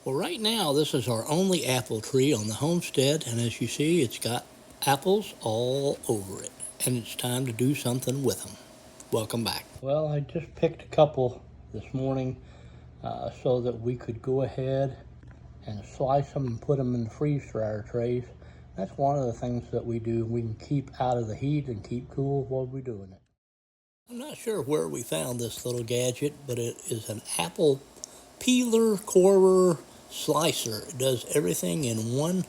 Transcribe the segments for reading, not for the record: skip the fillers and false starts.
Well, right now, this is our only apple tree on the homestead, and as you see, it's got apples all over it, and it's time to do something with them. Welcome back. Well, I just picked a couple this morning so that we could go ahead and slice them and put them in the freeze dryer trays. That's one of the things that we do. We can keep out of the heat and keep cool while we're doing it. I'm not sure where we found this little gadget, but it is an apple peeler, corer, slicer. It does everything in one.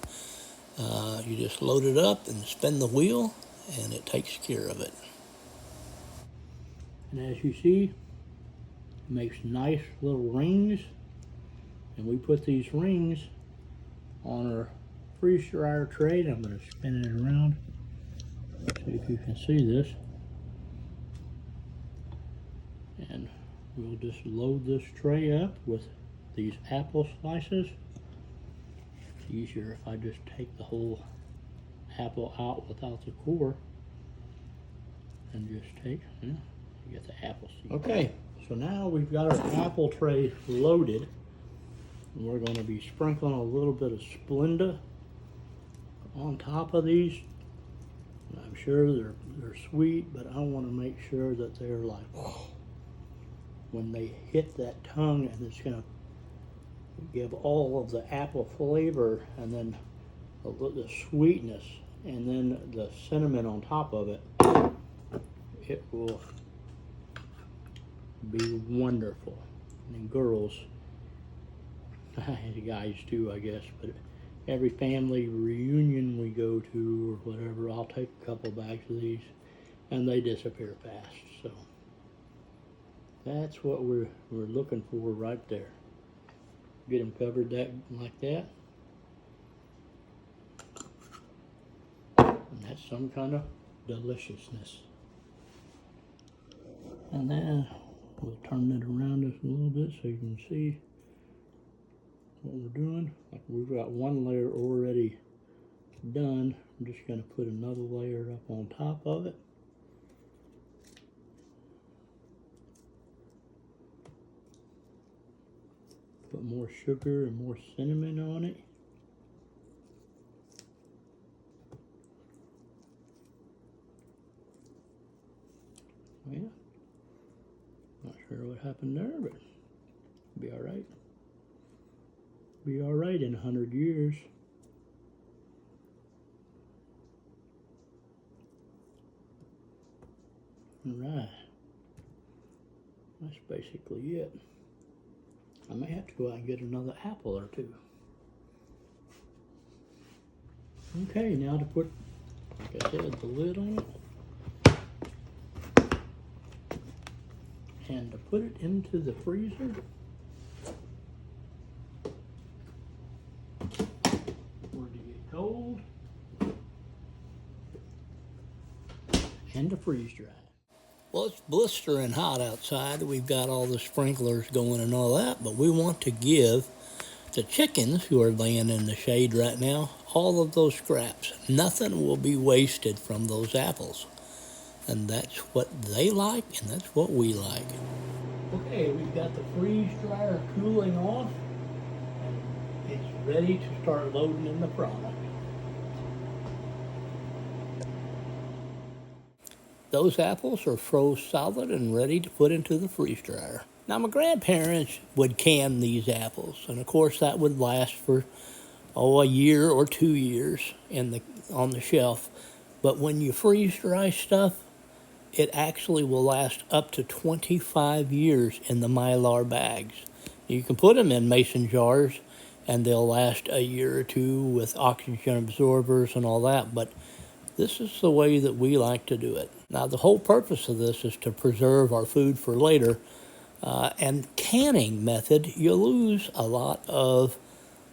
You just load it up and spin the wheel, and it takes care of it. And as you see, it makes nice little rings, and we put these rings on our freeze dryer tray. I'm going to spin it around, see if you can see this. And we'll just load this tray up with these apple slices. It's easier if I just take the whole apple out without the core and just take, you get the apple seed. Okay, so now we've got our apple tray loaded, and we're going to be sprinkling a little bit of Splenda on top of these. And I'm sure they're sweet, but I want to make sure that they're like, when they hit that tongue, and it's going to give all of the apple flavor, and then the sweetness, and then the cinnamon on top of it. It will be wonderful. And girls, guys too, I guess, but every family reunion we go to or whatever, I'll take a couple bags of these, and they disappear fast. So that's what we're looking for right there. Get them covered like that. And that's some kind of deliciousness. And then we'll turn it around just a little bit so you can see what we're doing. Like, we've got one layer already done. I'm just going to put another layer up on top of it. Put more sugar and more cinnamon on it. Yeah, not sure what happened there, but it'll be all right. Be all right in 100 years. All right, that's basically it. I may have to go out and get another apple or two. Okay, now to put, like I said, the lid on it. And to put it into the freezer. For it to get cold. And to freeze dry. Well, it's blistering hot outside. We've got all the sprinklers going and all that, but we want to give the chickens who are laying in the shade right now all of those scraps. Nothing will be wasted from those apples. And that's what they like, and that's what we like. Okay, we've got the freeze dryer cooling off, and it's ready to start loading in the product. Those apples are froze solid and ready to put into the freeze dryer. Now, my grandparents would can these apples, and of course that would last for a year or 2 years on the shelf. But when you freeze dry stuff, it actually will last up to 25 years in the Mylar bags. You can put them in mason jars, and they'll last a year or two with oxygen absorbers and all that, but this is the way that we like to do it. Now, the whole purpose of this is to preserve our food for later. And canning method, you lose a lot of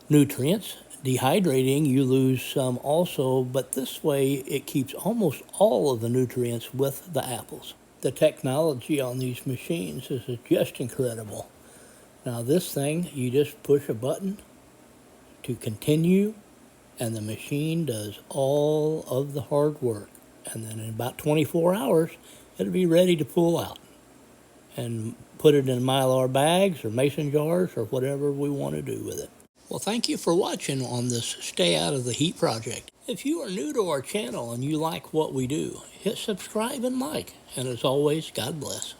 nutrients. Dehydrating, you lose some also, but this way it keeps almost all of the nutrients with the apples. The technology on these machines is just incredible. Now, this thing, you just push a button to continue, and the machine does all of the hard work. And then in about 24 hours, it'll be ready to pull out and put it in Mylar bags or mason jars or whatever we want to do with it. Well, thank you for watching on this Stay Out of the Heat project. If you are new to our channel and you like what we do, hit subscribe and like. And as always, God bless.